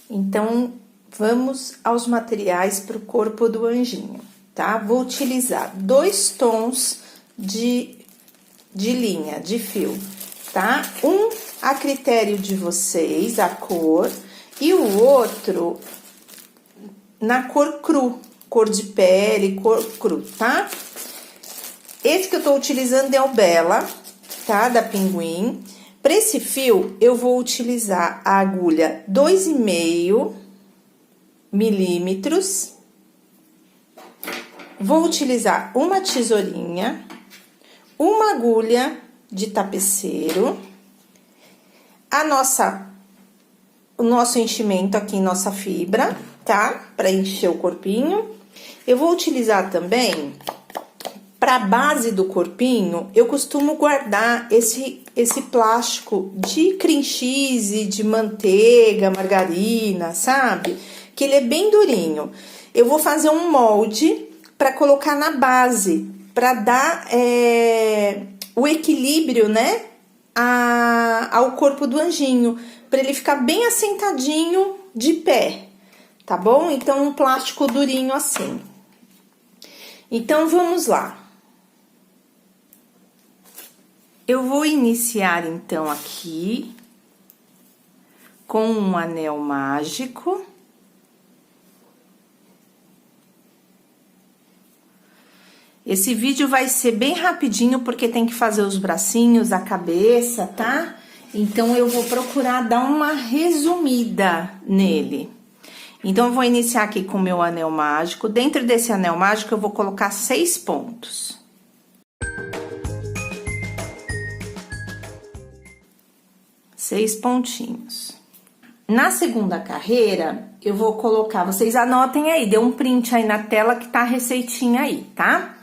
Então, vamos aos materiais para o corpo do anjinho, tá? Vou utilizar 2 tons de linha, de fio, tá? Um a critério de vocês, a cor, e o outro na cor cru, cor de pele, cor cru, tá? Esse que eu tô utilizando é o Bella, tá? Da Pinguim. Para esse fio, eu vou utilizar a agulha 2,5 milímetros. Vou utilizar uma tesourinha, uma agulha de tapeceiro, o nosso enchimento aqui, nossa fibra, tá? Para encher o corpinho. Eu vou utilizar também, para a base do corpinho, eu costumo guardar esse plástico de cream cheese, de manteiga, margarina, sabe? Que ele é bem durinho. Eu vou fazer um molde para colocar na base, para dar o equilíbrio, né? Ao corpo do anjinho, para ele ficar bem assentadinho de pé, tá bom? Então, um plástico durinho assim. Então, vamos lá. Eu vou iniciar, então, aqui com um anel mágico. Esse vídeo vai ser bem rapidinho, porque tem que fazer os bracinhos, a cabeça, tá? Então, eu vou procurar dar uma resumida nele. Então, eu vou iniciar aqui com o meu anel mágico. Dentro desse anel mágico, eu vou colocar 6 pontos. Seis pontinhos. Na segunda carreira, eu vou colocar... Vocês anotem aí, dê um print aí na tela que tá a receitinha aí, tá?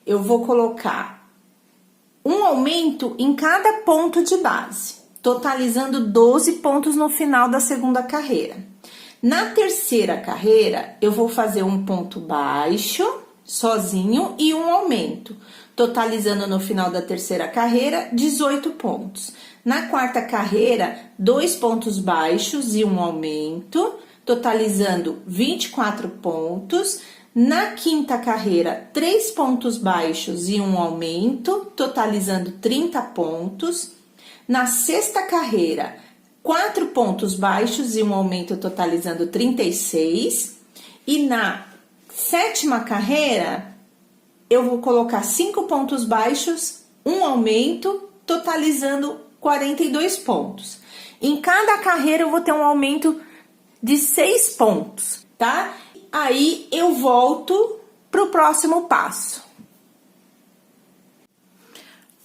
Eu vou colocar um aumento em cada ponto de base, totalizando 12 pontos no final da segunda carreira. Na terceira carreira, eu vou fazer um ponto baixo, sozinho, e um aumento, totalizando no final da terceira carreira, 18 pontos. Na quarta carreira, 2 pontos baixos e um aumento, totalizando 24 pontos. Na quinta carreira, 3 pontos baixos e um aumento, totalizando 30 pontos. Na sexta carreira, 4 pontos baixos e um aumento, totalizando 36. E na sétima carreira, eu vou colocar 5 pontos baixos, um aumento, totalizando 42 pontos. Em cada carreira, eu vou ter um aumento de 6 pontos, tá? Aí, eu volto pro próximo passo.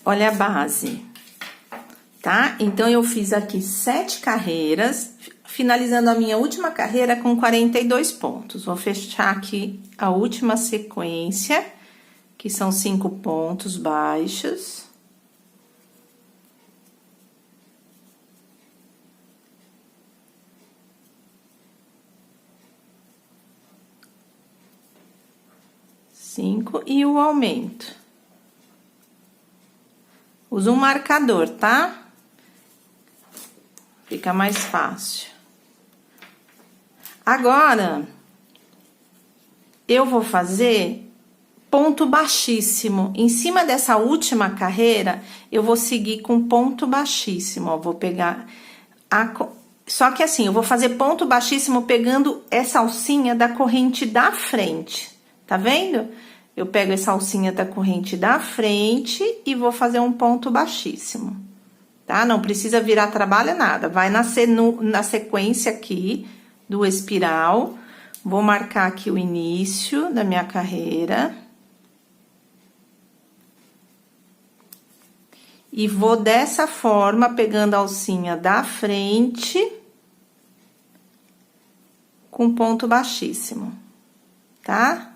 Olha a base, tá? Então, eu fiz aqui 7 carreiras, finalizando a minha última carreira com 42 pontos. Vou fechar aqui a última sequência, que são 5 pontos baixos. E o aumento. Usa um marcador, tá? Fica mais fácil. Agora, eu vou fazer ponto baixíssimo. Em cima dessa última carreira, eu vou seguir com ponto baixíssimo, ó. Vou pegar Só que assim, eu vou fazer ponto baixíssimo pegando essa alcinha da corrente da frente, tá vendo? Eu pego essa alcinha da corrente da frente e vou fazer um ponto baixíssimo, tá? Não precisa virar trabalho, nada. Vai nascer na sequência aqui do espiral. Vou marcar aqui o início da minha carreira. E vou dessa forma, pegando a alcinha da frente, com ponto baixíssimo, tá?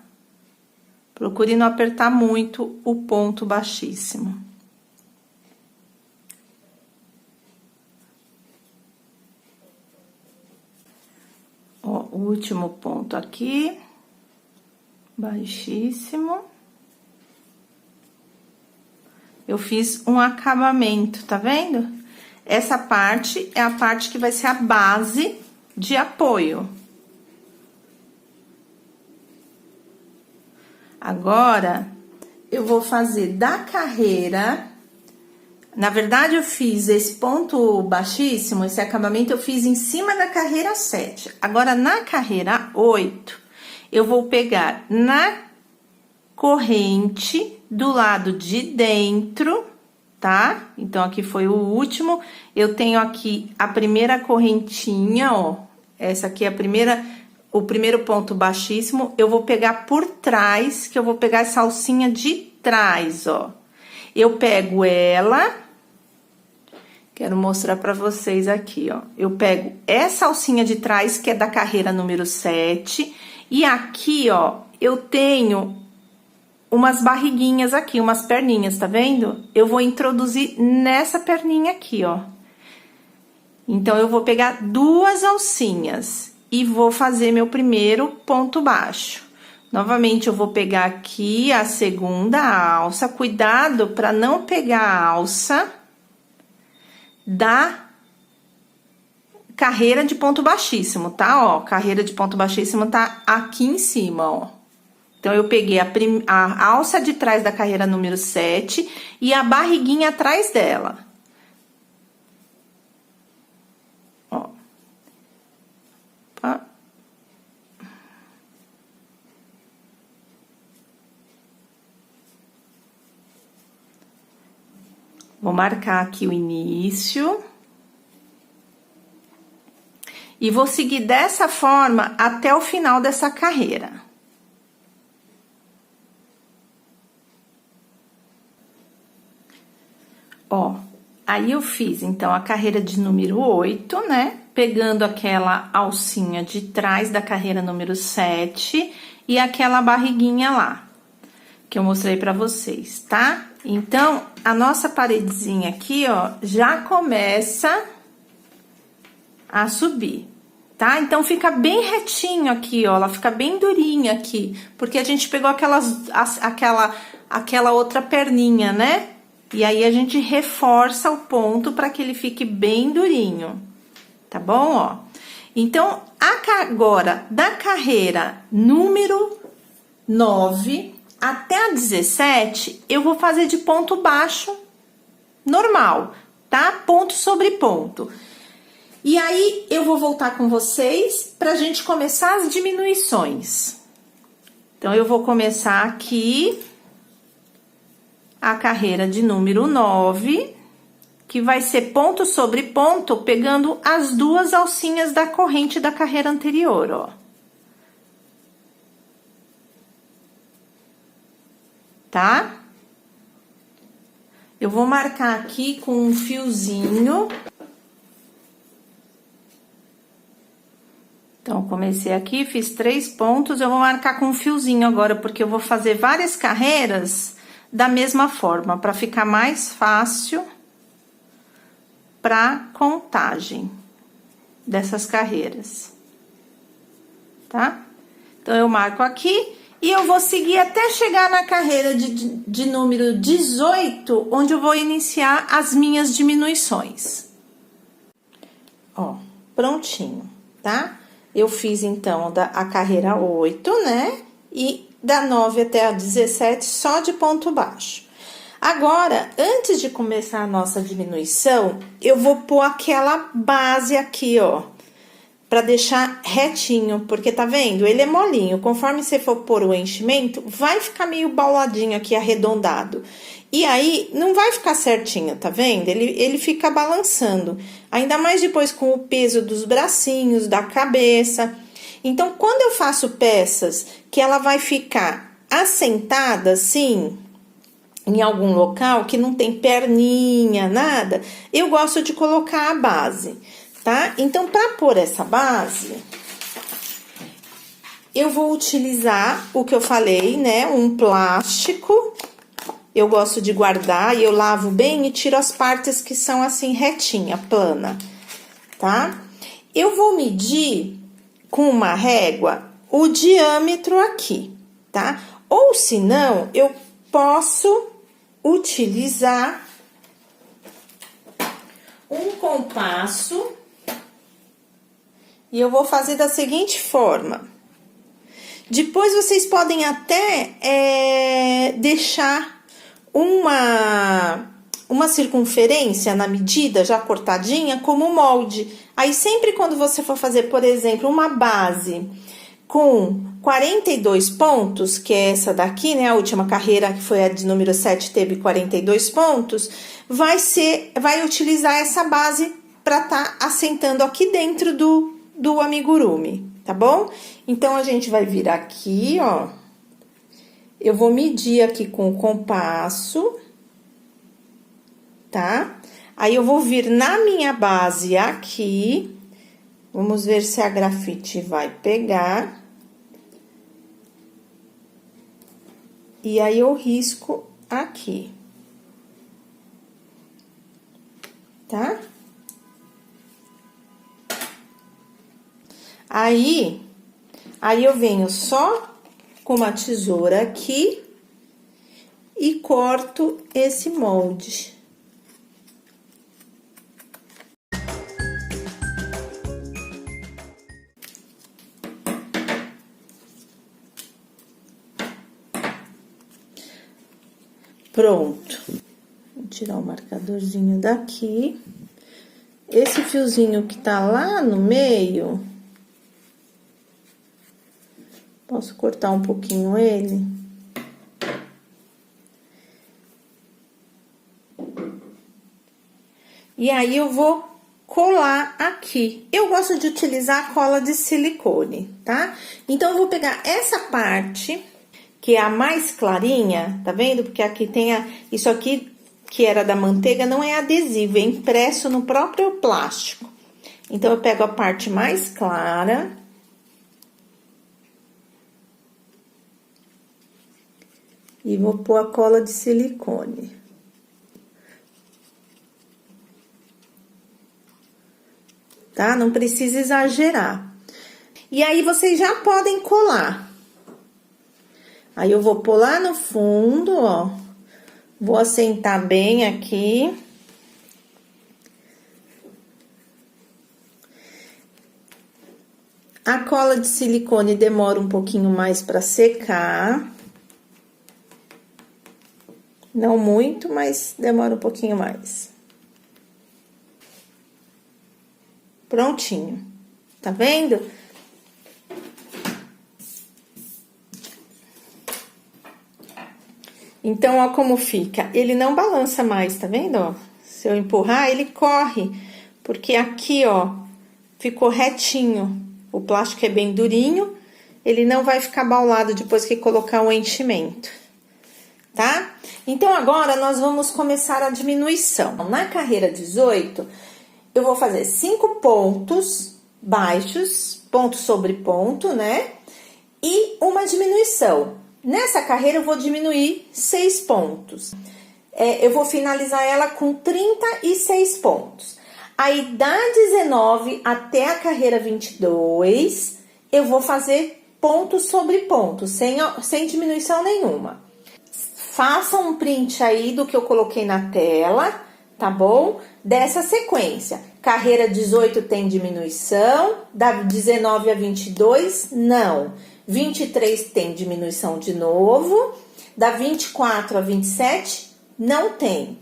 Procure não apertar muito o ponto baixíssimo. Ó, o último ponto aqui, baixíssimo. Eu fiz um acabamento, tá vendo? Essa parte é a parte que vai ser a base de apoio. Agora, eu vou fazer da carreira... Na verdade, eu fiz esse ponto baixíssimo, esse acabamento eu fiz em cima da carreira 7. Agora, na carreira 8, eu vou pegar na corrente do lado de dentro, tá? Então, aqui foi o último. Eu tenho aqui a primeira correntinha, ó. Essa aqui é a primeira, o primeiro ponto baixíssimo. Eu vou pegar por trás, que eu vou pegar essa alcinha de trás, ó. Eu pego ela... Quero mostrar pra vocês aqui, ó. Eu pego essa alcinha de trás, que é da carreira número 7. E aqui, ó, eu tenho umas barriguinhas aqui, umas perninhas, tá vendo? Eu vou introduzir nessa perninha aqui, ó. Então, eu vou pegar 2 alcinhas e vou fazer meu primeiro ponto baixo. Novamente, eu vou pegar aqui a segunda alça. Cuidado pra não pegar a alça da carreira de ponto baixíssimo, tá? Ó, carreira de ponto baixíssimo tá aqui em cima, ó. Então, eu peguei a alça de trás da carreira número 7 e a barriguinha atrás dela. Ó. Opa. Vou marcar aqui o início. E vou seguir dessa forma até o final dessa carreira. Ó, aí eu fiz, então, a carreira de número 8, né? Pegando aquela alcinha de trás da carreira número 7 e aquela barriguinha lá, que eu mostrei pra vocês, tá? Então, a nossa paredezinha aqui, ó, já começa a subir, tá? Então, fica bem retinho aqui, ó, ela fica bem durinha aqui, porque a gente pegou aquela outra perninha, né? E aí, a gente reforça o ponto para que ele fique bem durinho, tá bom, ó? Então, agora, da carreira número 9... até a 17, eu vou fazer de ponto baixo normal, tá? Ponto sobre ponto. E aí, eu vou voltar com vocês pra gente começar as diminuições. Então, eu vou começar aqui a carreira de número 9, que vai ser ponto sobre ponto, pegando as 2 alcinhas da corrente da carreira anterior, ó. Tá? Eu vou marcar aqui com um fiozinho. Então, comecei aqui, fiz 3 pontos, eu vou marcar com um fiozinho agora, porque eu vou fazer várias carreiras da mesma forma, para ficar mais fácil pra contagem dessas carreiras, tá? Então, eu marco aqui. E eu vou seguir até chegar na carreira de número 18, onde eu vou iniciar as minhas diminuições. Ó, prontinho, tá? Eu fiz, então, a carreira 8, né? E da 9 até a 17, só de ponto baixo. Agora, antes de começar a nossa diminuição, eu vou pôr aquela base aqui, ó. Pra deixar retinho, porque tá vendo? Ele é molinho, conforme você for pôr o enchimento, vai ficar meio bauladinho aqui, arredondado. E aí, não vai ficar certinho, tá vendo? Ele fica balançando, ainda mais depois com o peso dos bracinhos, da cabeça. Então, quando eu faço peças que ela vai ficar assentada assim, em algum local que não tem perninha, nada, eu gosto de colocar a base. Tá? Então, para pôr essa base, eu vou utilizar o que eu falei, né? Um plástico. Eu gosto de guardar e eu lavo bem e tiro as partes que são assim, retinha, plana, tá? Eu vou medir com uma régua o diâmetro aqui, tá? Ou se não, eu posso utilizar um compasso. E eu vou fazer da seguinte forma. Depois, vocês podem até deixar uma circunferência na medida, já cortadinha, como molde. Aí, sempre quando você for fazer, por exemplo, uma base com 42 pontos, que é essa daqui, né? A última carreira, que foi a de número 7, teve 42 pontos, vai utilizar essa base para tá assentando aqui dentro do amigurumi, tá bom? Então, a gente vai vir aqui, ó. Eu vou medir aqui com o compasso, tá? Aí, eu vou vir na minha base aqui. Vamos ver se a grafite vai pegar. E aí, eu risco aqui. Tá? Aí eu venho só com uma tesoura aqui e corto esse molde. Pronto. Vou tirar o marcadorzinho daqui. Esse fiozinho que tá lá no meio, posso cortar um pouquinho ele. E aí, eu vou colar aqui. Eu gosto de utilizar a cola de silicone, tá? Então, eu vou pegar essa parte, que é a mais clarinha, tá vendo? Porque aqui tem isso aqui, que era da manteiga, não é adesivo, é impresso no próprio plástico. Então, eu pego a parte mais clara. E vou pôr a cola de silicone. Tá? Não precisa exagerar. E aí, vocês já podem colar. Aí, eu vou pôr lá no fundo, ó. Vou assentar bem aqui. A cola de silicone demora um pouquinho mais para secar. Não muito, mas demora um pouquinho mais. Prontinho. Tá vendo? Então, ó como fica. Ele não balança mais, tá vendo, ó? Se eu empurrar, ele corre. Porque aqui, ó, ficou retinho. O plástico é bem durinho. Ele não vai ficar baulado depois que colocar o enchimento. Tá? Então, agora, nós vamos começar a diminuição. Na carreira 18, eu vou fazer 5 pontos baixos, ponto sobre ponto, né? E uma diminuição. Nessa carreira, eu vou diminuir 6 pontos. Eu vou finalizar ela com 36 pontos. Aí, da 19 até a carreira 22, eu vou fazer ponto sobre ponto, sem diminuição nenhuma. Façam um print aí do que eu coloquei na tela, tá bom? Dessa sequência. Carreira 18 tem diminuição, da 19 a 22, não. 23 tem diminuição de novo, da 24 a 27, não tem.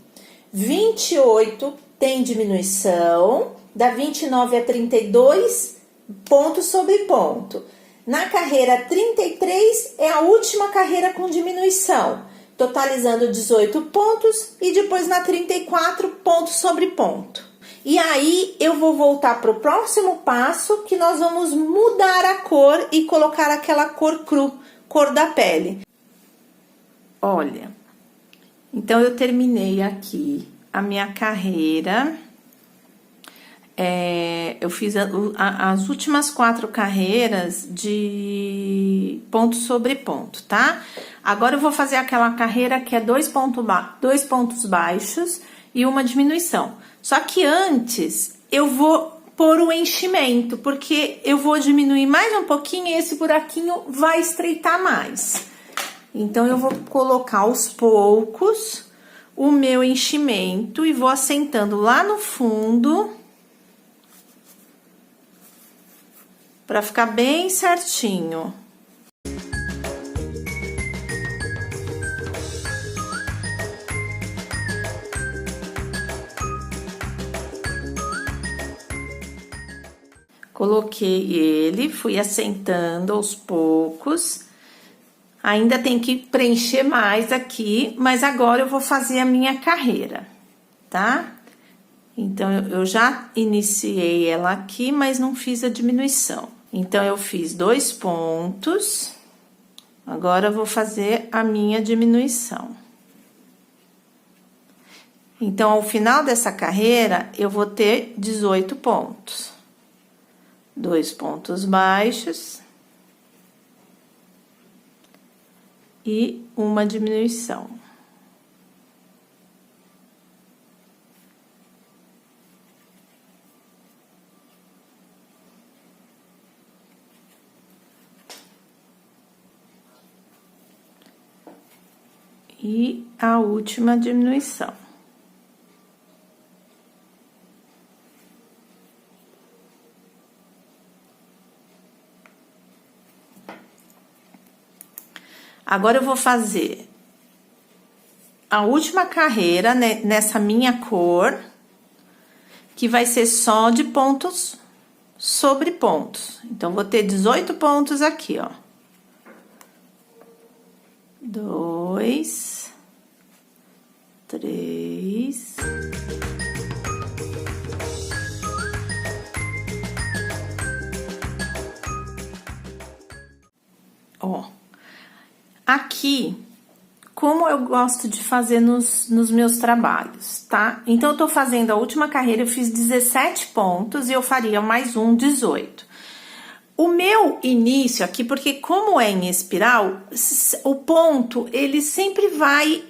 28 tem diminuição, da 29 a 32, ponto sobre ponto. Na carreira 33, é a última carreira com diminuição, totalizando 18 pontos, e depois na 34, ponto sobre ponto. E aí, eu vou voltar para o próximo passo, que nós vamos mudar a cor e colocar aquela cor cru, cor da pele. Olha, então, eu terminei aqui a minha carreira. Eu fiz as últimas 4 carreiras de ponto sobre ponto, tá? Agora, eu vou fazer aquela carreira que é 2 pontos baixos e uma diminuição. Só que antes, eu vou pôr o enchimento, porque eu vou diminuir mais um pouquinho e esse buraquinho vai estreitar mais. Então, eu vou colocar aos poucos o meu enchimento e vou assentando lá no fundo. para ficar bem certinho. Coloquei ele, fui assentando aos poucos. Ainda tem que preencher mais aqui, mas agora eu vou fazer a minha carreira, tá? Então, eu já iniciei ela aqui, mas não fiz a diminuição. Então, eu fiz 2 pontos. Agora, eu vou fazer a minha diminuição. Então, ao final dessa carreira, eu vou ter 18 pontos. 2 pontos baixos. E uma diminuição. E a última diminuição. Agora, eu vou fazer a última carreira, né, nessa minha cor, que vai ser só de pontos sobre pontos. Então, vou ter 18 pontos aqui, ó. 2, 3... Ó. Aqui, como eu gosto de fazer nos meus trabalhos, tá? Então, eu tô fazendo a última carreira, eu fiz 17 pontos e eu faria mais 18. O meu início aqui, porque como é em espiral, o ponto, ele sempre vai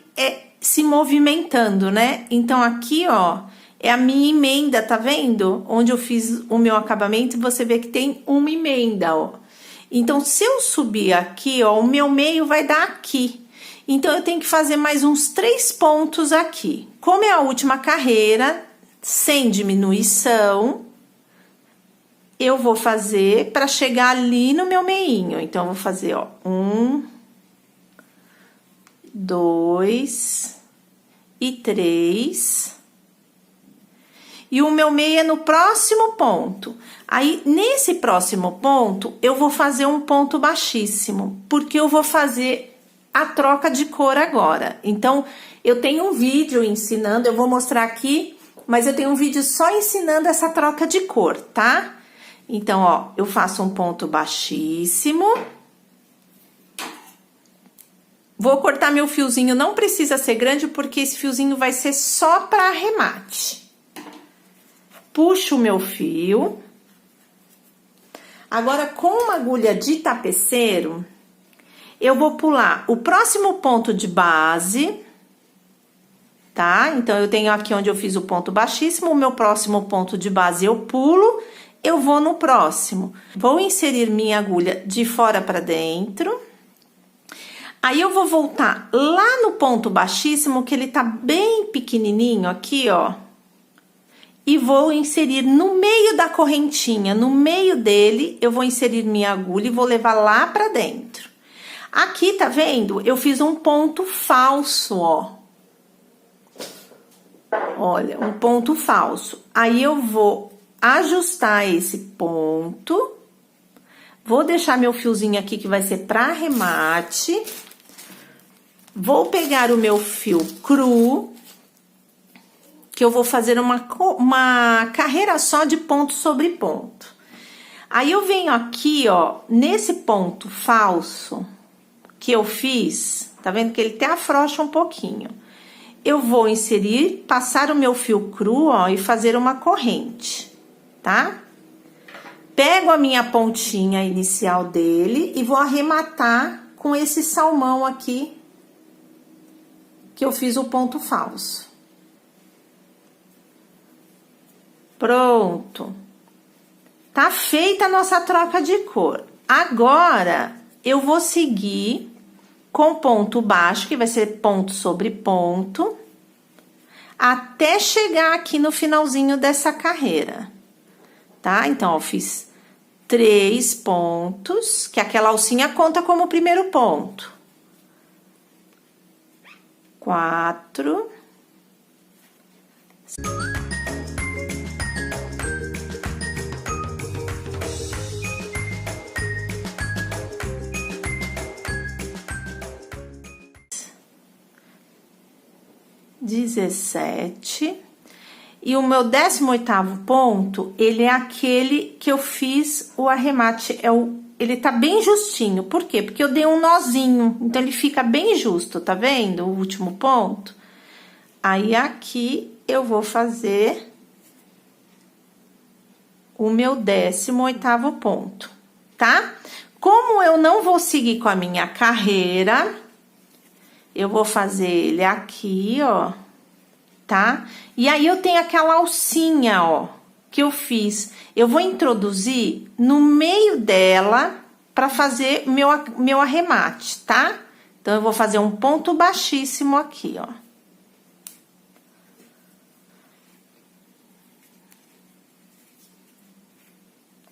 se movimentando, né? Então, aqui, ó, é a minha emenda, tá vendo? Onde eu fiz o meu acabamento, você vê que tem uma emenda, ó. Então, se eu subir aqui, ó, o meu meio vai dar aqui. Então, eu tenho que fazer mais uns 3 pontos aqui. Como é a última carreira, sem diminuição, eu vou fazer para chegar ali no meu meinho. Então, eu vou fazer, ó, 1, 2 e 3. E o meu meio é no próximo ponto. Aí, nesse próximo ponto, eu vou fazer um ponto baixíssimo, porque eu vou fazer a troca de cor agora. Então, eu tenho um vídeo ensinando, eu vou mostrar aqui, mas eu tenho um vídeo só ensinando essa troca de cor, tá? Então, ó, eu faço um ponto baixíssimo. Vou cortar meu fiozinho, não precisa ser grande, porque esse fiozinho vai ser só para arremate. Puxo o meu fio. Agora, com uma agulha de tapeceiro, eu vou pular o próximo ponto de base, tá? Então, eu tenho aqui onde eu fiz o ponto baixíssimo, o meu próximo ponto de base eu pulo, eu vou no próximo. Vou inserir minha agulha de fora para dentro. Aí, eu vou voltar lá no ponto baixíssimo, que ele tá bem pequenininho aqui, ó. E vou inserir no meio da correntinha, no meio dele, eu vou inserir minha agulha e vou levar lá pra dentro. Aqui, tá vendo? Eu fiz um ponto falso, ó. Olha, um ponto falso. Aí, eu vou ajustar esse ponto. Vou deixar meu fiozinho aqui, que vai ser pra arremate. Vou pegar o meu fio cru, que eu vou fazer uma carreira só de ponto sobre ponto. Aí, eu venho aqui, ó, nesse ponto falso que eu fiz, tá vendo que ele até afrouxa um pouquinho. Eu vou inserir, passar o meu fio cru, ó, e fazer uma corrente, tá? Pego a minha pontinha inicial dele e vou arrematar com esse salmão aqui, que eu fiz o ponto falso. Pronto. Tá feita a nossa troca de cor. Agora, eu vou seguir com ponto baixo, que vai ser ponto sobre ponto, até chegar aqui no finalzinho dessa carreira, tá? Então, ó, fiz 3 pontos, que aquela alcinha conta como o primeiro ponto. 4. 17. E o meu 18º ponto, ele é aquele que eu fiz o arremate, ele tá bem justinho. Por quê? Porque eu dei um nozinho, então ele fica bem justo, tá vendo? O último ponto. Aí, aqui, eu vou fazer o meu 18º ponto, tá? Como eu não vou seguir com a minha carreira, eu vou fazer ele aqui, ó, tá? E aí, eu tenho aquela alcinha, ó, que eu fiz. Eu vou introduzir no meio dela pra fazer meu arremate, tá? Então, eu vou fazer um ponto baixíssimo aqui, ó.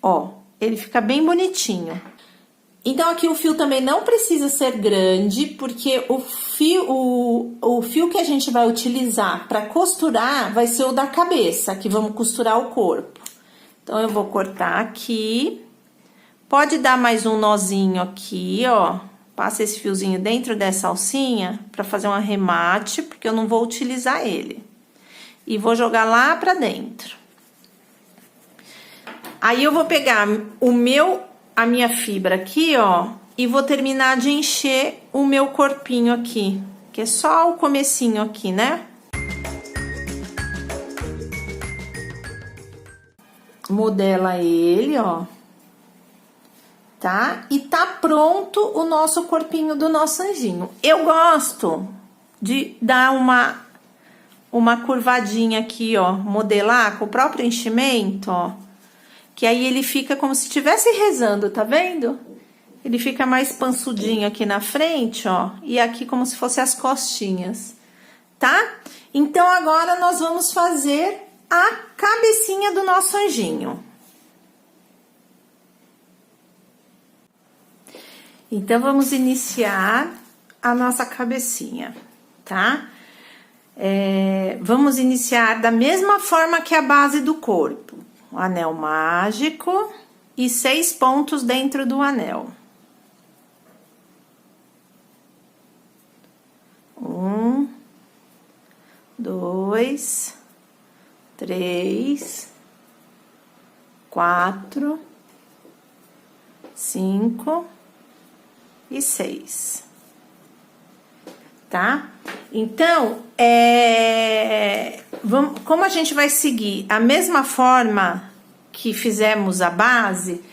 Ó, ele fica bem bonitinho. Então, aqui o fio também não precisa ser grande, porque o fio que a gente vai utilizar para costurar vai ser o da cabeça, que vamos costurar o corpo. Então, eu vou cortar aqui. Pode dar mais um nozinho aqui, ó. Passa esse fiozinho dentro dessa alcinha para fazer um arremate, porque eu não vou utilizar ele. E vou jogar lá pra dentro. Aí, eu vou pegar a minha fibra aqui, ó, e vou terminar de encher o meu corpinho aqui, que é só o comecinho aqui, né? Modela ele, ó, tá? E tá pronto o nosso corpinho do nosso anjinho. Eu gosto de dar uma curvadinha aqui, ó, modelar com o próprio enchimento, ó. Que aí ele fica como se estivesse rezando, tá vendo? Ele fica mais pansudinho aqui na frente, ó. E aqui como se fosse as costinhas, tá? Então, agora nós vamos fazer a cabecinha do nosso anjinho. Então, vamos iniciar a nossa cabecinha, tá? Vamos iniciar da mesma forma que a base do corpo. O anel mágico e 6 pontos dentro do anel. 1, 2, 3, 4, 5 e 6. Tá? Então, como a gente vai seguir a mesma forma que fizemos a base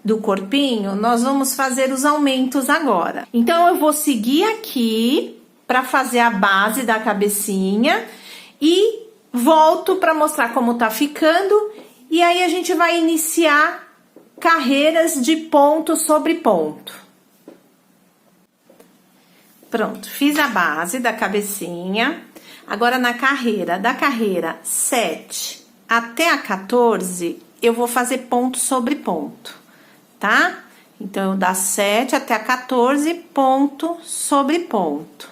do corpinho, nós vamos fazer os aumentos agora. Então, eu vou seguir aqui para fazer a base da cabecinha e volto para mostrar como tá ficando. E aí, a gente vai iniciar carreiras de ponto sobre ponto. Pronto, fiz a base da cabecinha. Agora, da carreira 7 até a 14, eu vou fazer ponto sobre ponto, tá? Então, da 7 até a 14, ponto sobre ponto.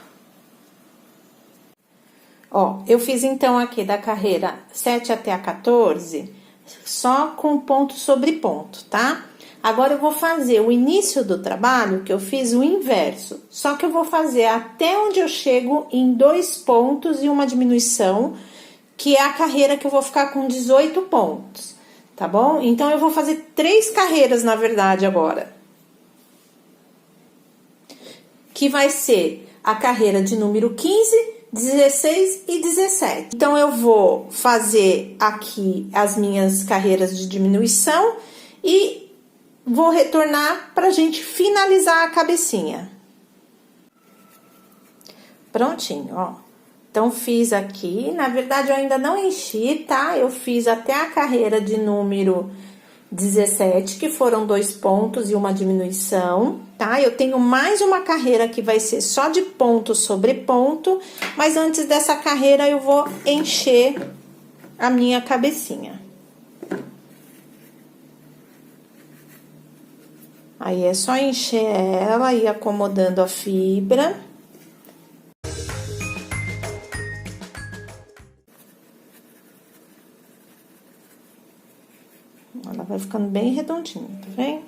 Ó, eu fiz então aqui da carreira 7 até a 14, só com ponto sobre ponto, tá? Agora, eu vou fazer o início do trabalho, que eu fiz o inverso. Só que eu vou fazer até onde eu chego em 2 pontos e uma diminuição, que é a carreira que eu vou ficar com 18 pontos, tá bom? Então, eu vou fazer 3 carreiras, na verdade, agora. Que vai ser a carreira de número 15, 16 e 17. Então, eu vou fazer aqui as minhas carreiras de diminuição e vou retornar pra gente finalizar a cabecinha. Prontinho, ó. Então, fiz aqui. Na verdade, eu ainda não enchi, tá? Eu fiz até a carreira de número 17, que foram 2 pontos e uma diminuição, tá? Eu tenho mais uma carreira que vai ser só de ponto sobre ponto, mas antes dessa carreira, eu vou encher a minha cabecinha. Aí, é só encher ela e ir acomodando a fibra. Ela vai ficando bem redondinha, tá vendo?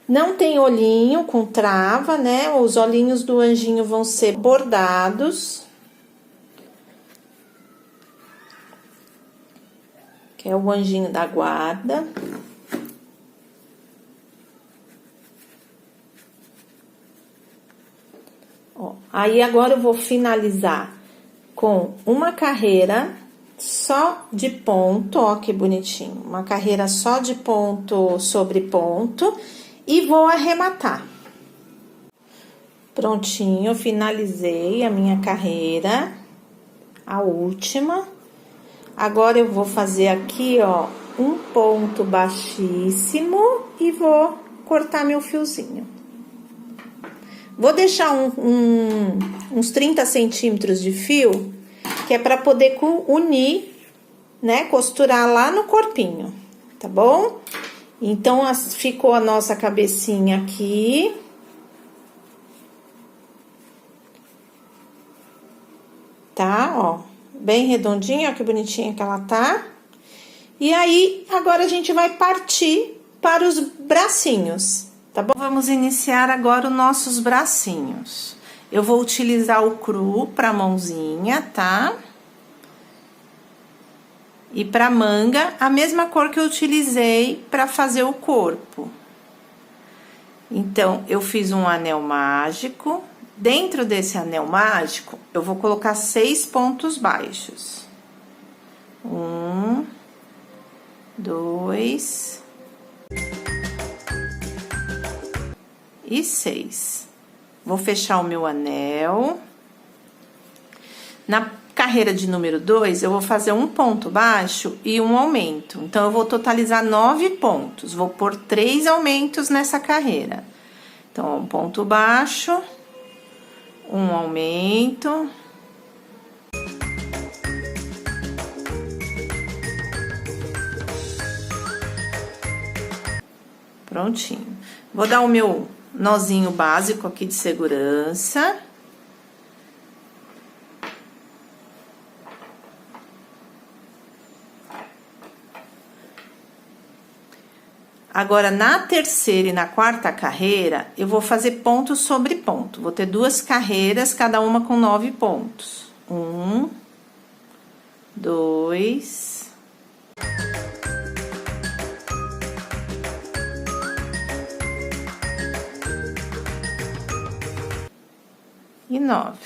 Não tem olhinho com trava, né? Os olhinhos do anjinho vão ser bordados. Que é o anjinho da guarda. Ó, aí, agora eu vou finalizar com uma carreira só de ponto, ó, que bonitinho. Uma carreira só de ponto sobre ponto. E vou arrematar. Prontinho, finalizei a minha carreira, a última. Agora, eu vou fazer aqui, ó, um ponto baixíssimo e vou cortar meu fiozinho. Vou deixar uns 30 centímetros de fio, que é para poder unir, né, costurar lá no corpinho, tá bom? Então, ficou a nossa cabecinha aqui. Tá, ó, bem redondinha, ó, que bonitinha que ela tá. E aí, agora a gente vai partir para os bracinhos, tá bom? Vamos iniciar agora os nossos bracinhos. Eu vou utilizar o cru pra mãozinha, tá? E pra manga, a mesma cor que eu utilizei pra fazer o corpo. Então, eu fiz um anel mágico. Dentro desse anel mágico, eu vou colocar 6 pontos baixos. 1, 2 e 6. Vou fechar o meu anel. Na carreira de número 2, eu vou fazer um ponto baixo e um aumento. Então, eu vou totalizar 9 pontos. Vou pôr 3 aumentos nessa carreira. Então, um ponto baixo, um aumento. Prontinho. Vou dar o meu nozinho básico aqui de segurança. Agora, na terceira e na quarta carreira, eu vou fazer ponto sobre ponto. Vou ter 2 carreiras, cada uma com 9 pontos. 1, 2... e 9.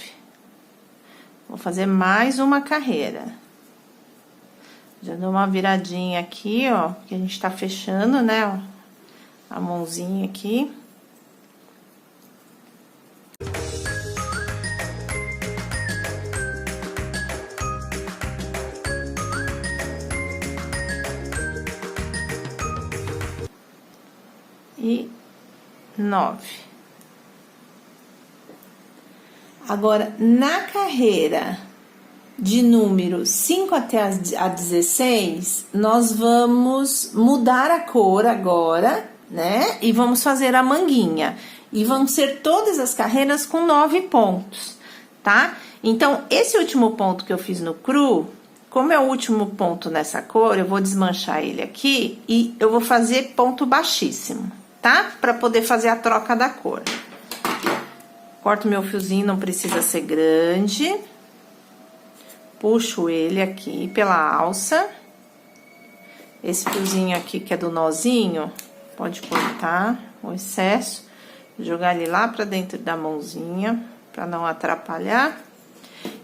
Vou fazer mais uma carreira. Já dou uma viradinha aqui, ó, que a gente tá fechando, né, ó, a mãozinha aqui. E 9. Agora, na carreira de número 5 até a 16, nós vamos mudar a cor agora, né? E vamos fazer a manguinha. E vão ser todas as carreiras com 9 pontos, tá? Então, esse último ponto que eu fiz no cru, como é o último ponto nessa cor, eu vou desmanchar ele aqui e eu vou fazer ponto baixíssimo, tá? Pra poder fazer a troca da cor. Corto meu fiozinho, não precisa ser grande. Puxo ele aqui pela alça. Esse fiozinho aqui, que é do nozinho, pode cortar o excesso. Jogar ele lá pra dentro da mãozinha, pra não atrapalhar.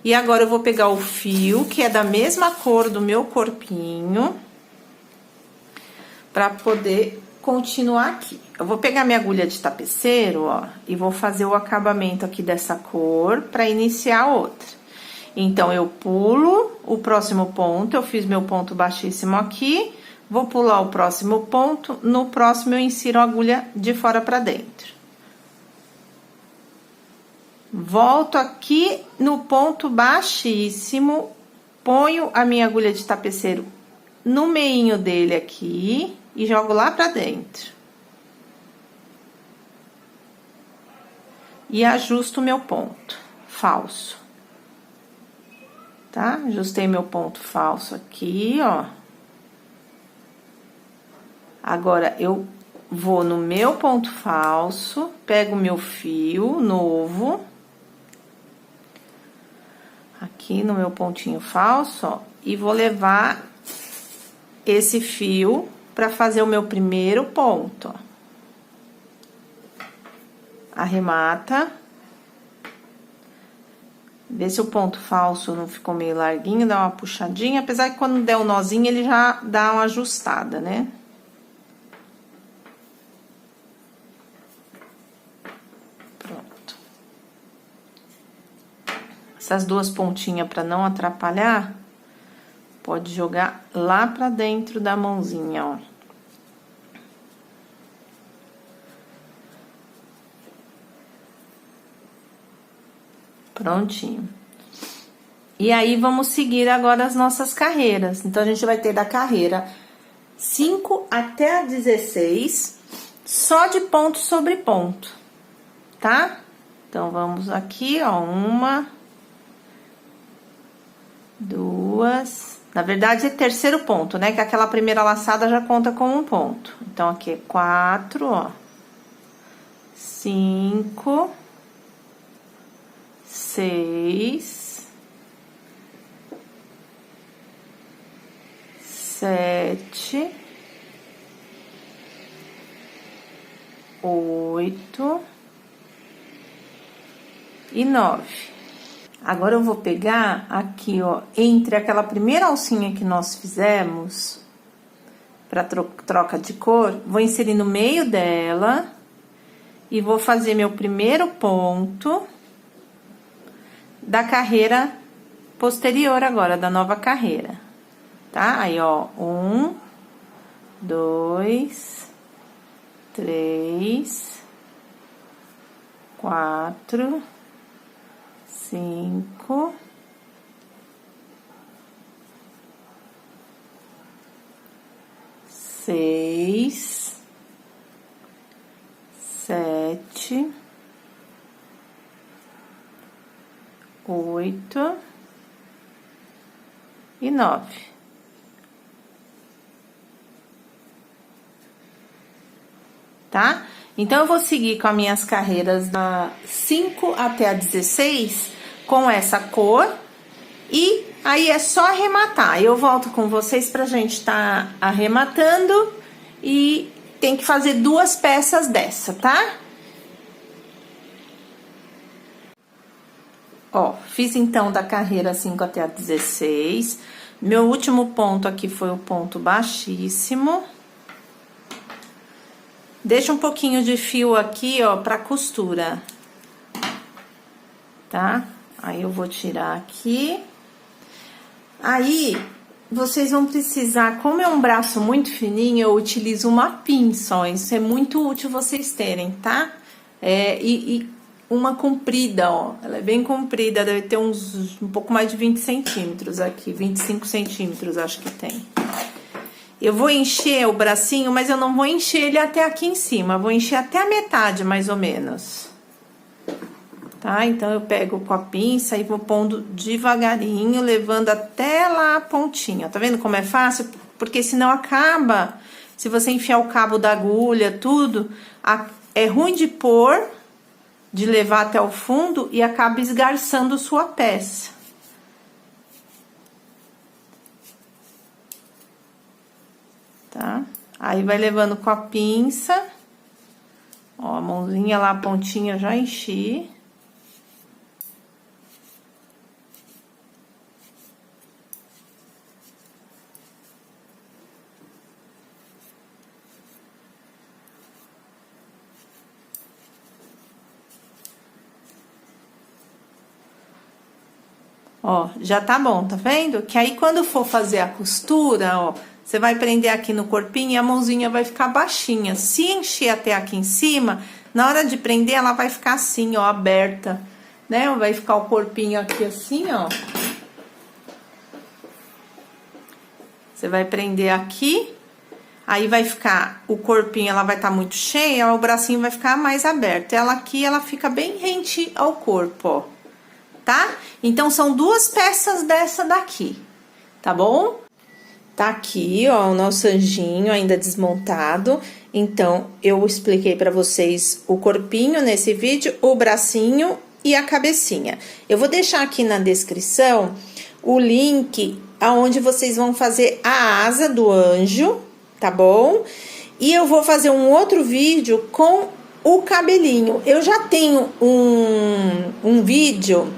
E agora, eu vou pegar o fio, que é da mesma cor do meu corpinho, pra poder continuar aqui. Eu vou pegar minha agulha de tapeceiro, ó, e vou fazer o acabamento aqui dessa cor pra iniciar outra. Então, eu pulo o próximo ponto, eu fiz meu ponto baixíssimo aqui, vou pular o próximo ponto, no próximo eu insiro a agulha de fora pra dentro. Volto aqui no ponto baixíssimo, ponho a minha agulha de tapeceiro no meinho dele aqui, e jogo lá pra dentro. E ajusto o meu ponto falso. Tá? Ajustei meu ponto falso aqui, ó. Agora, eu vou no meu ponto falso, pego meu fio novo. Aqui no meu pontinho falso, ó. E vou levar esse fio pra fazer o meu primeiro ponto, ó. Arremata. Vê se o ponto falso não ficou meio larguinho, dá uma puxadinha. Apesar que quando der o nozinho, ele já dá uma ajustada, né? Pronto. Essas duas pontinhas, pra não atrapalhar, pode jogar lá pra dentro da mãozinha, ó. Prontinho. E aí, vamos seguir agora as nossas carreiras. Então, a gente vai ter da carreira 5 até a 16, só de ponto sobre ponto, tá? Então, vamos aqui, ó, 1, 2... Na verdade, é terceiro ponto, né? Que aquela primeira laçada já conta como um ponto. Então, aqui é 4, ó. 5... 6, 7, 8 e 9. Agora, eu vou pegar aqui, ó, entre aquela primeira alcinha que nós fizemos, pra troca de cor, vou inserir no meio dela e vou fazer meu primeiro ponto da carreira posterior agora, da nova carreira, tá? Aí, ó, 1, 2, 3, 4, 5, 6, 7, 8 e 9. Tá? Então, eu vou seguir com as minhas carreiras da 5 até a 16 com essa cor. E aí, é só arrematar. Eu volto com vocês pra gente tá arrematando. E tem que fazer 2 peças dessa, tá? Ó, fiz então da carreira 5 até a 16. Meu último ponto aqui foi o ponto baixíssimo. Deixa um pouquinho de fio aqui, ó, pra costura. Tá? Aí, eu vou tirar aqui. Aí, vocês vão precisar, como é um braço muito fininho, eu utilizo uma pinça, ó. Isso é muito útil vocês terem, tá? E uma comprida, ó, ela é bem comprida, deve ter um pouco mais de 20 centímetros aqui, 25 centímetros, acho que tem. Eu vou encher o bracinho, mas eu não vou encher ele até aqui em cima, vou encher até a metade, mais ou menos. Tá? Então, eu pego com a pinça e vou pondo devagarinho, levando até lá a pontinha. Tá vendo como é fácil? Porque senão acaba, se você enfiar o cabo da agulha, tudo, é ruim de pôr, de levar até o fundo e acaba esgarçando sua peça. Tá? Aí, vai levando com a pinça. Ó, a mãozinha lá, a pontinha já enchi. Ó, já tá bom, tá vendo? Que aí, quando for fazer a costura, ó, você vai prender aqui no corpinho e a mãozinha vai ficar baixinha. Se encher até aqui em cima, na hora de prender, ela vai ficar assim, ó, aberta, né? Vai ficar o corpinho aqui assim, ó. Você vai prender aqui. Aí vai ficar, o corpinho, ela vai estar muito cheia, o bracinho vai ficar mais aberto. Ela aqui, ela fica bem rente ao corpo, ó, tá? Então, são 2 peças dessa daqui, tá bom? Tá aqui, ó, o nosso anjinho ainda desmontado. Então, eu expliquei pra vocês o corpinho nesse vídeo, o bracinho e a cabecinha. Eu vou deixar aqui na descrição o link aonde vocês vão fazer a asa do anjo, tá bom? E eu vou fazer um outro vídeo com o cabelinho. Eu já tenho um vídeo,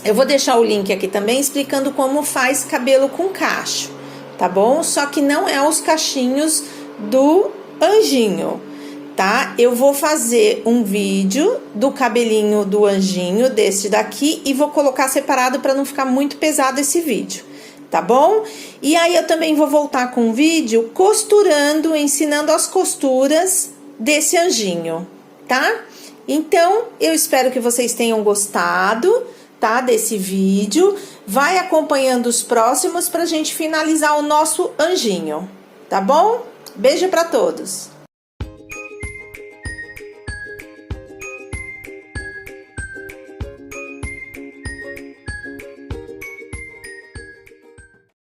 eu vou deixar o link aqui também, explicando como faz cabelo com cacho, tá bom? Só que não é os cachinhos do anjinho, tá? Eu vou fazer um vídeo do cabelinho do anjinho, desse daqui, e vou colocar separado para não ficar muito pesado esse vídeo, tá bom? E aí, eu também vou voltar com um vídeo costurando, ensinando as costuras desse anjinho, tá? Então, eu espero que vocês tenham gostado, tá? Desse vídeo. Vai acompanhando os próximos pra gente finalizar o nosso anjinho, tá bom? Beijo pra todos!